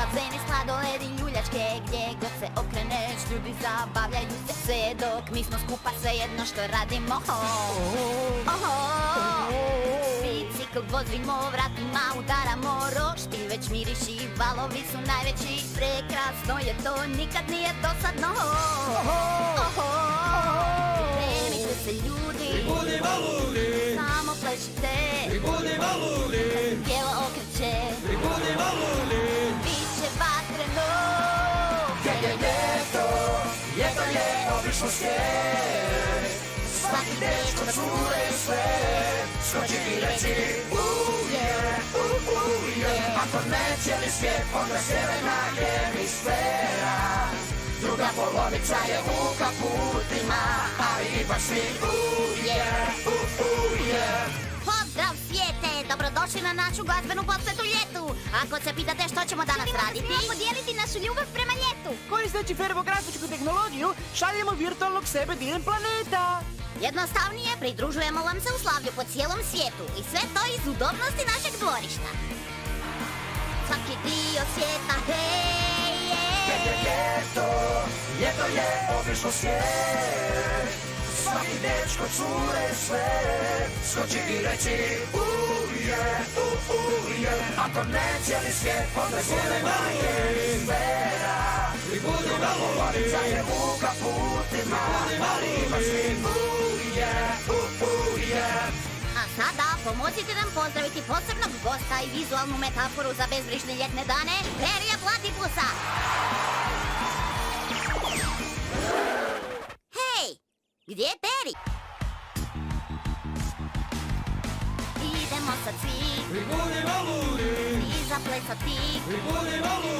bazeni, sladoledi, ljuljačke. Gdje god se okreneš, ljudi zabavljaju se. Sve dok mi smo skupa, svejedno što radimo. Bicikl vozimo, vratima udaramo rošti. Već miriši, valovi su najveći. Prekrasno je to, nikad nije dosadno. Pripremite se ljudi, I budimo ludi, samo plešite. i budimo ludi, Tijelo okreće, i budimo ludi. biće vatreno. Ljeto je obično svijet. Svaki dečko, cure i sve skoči i reci Ako ne cijeli svijet, onda sjeverna hemisfera. Druga polovica je u kaputima, ali ipak svi Pozdrav svijete, dobrodošli na našu glazbenu posvetu ljetu. Ako se pitate što ćemo danas raditi, Želimo podijeliti našu ljubav prema ljetu. Koristeći fervografičku tehnologiju, šaljemo virtualnog sebe diljem planeta. jednostavnije pridružujemo vam se u slavlju po cijelom svijetu. I sve to iz udobnosti našeg dvorišta. Svaki dio svijeta, hej, Ljeto je obično svijet. Svaki dečko, cure i sve skoči i reci Ako ne cijeli svijet, onda sjeverna hemisfera. I budimo polovica je u kaputima, ali ipak svi A sada pomozite nam pozdraviti posebnog gosta i vizualnu metaforu za bezbrižne ljetne dane, Perija Platipusa. Hej, gdje je Peri? Idemo sad svi I budimo ludi, i zaplesati. i budimo ludi.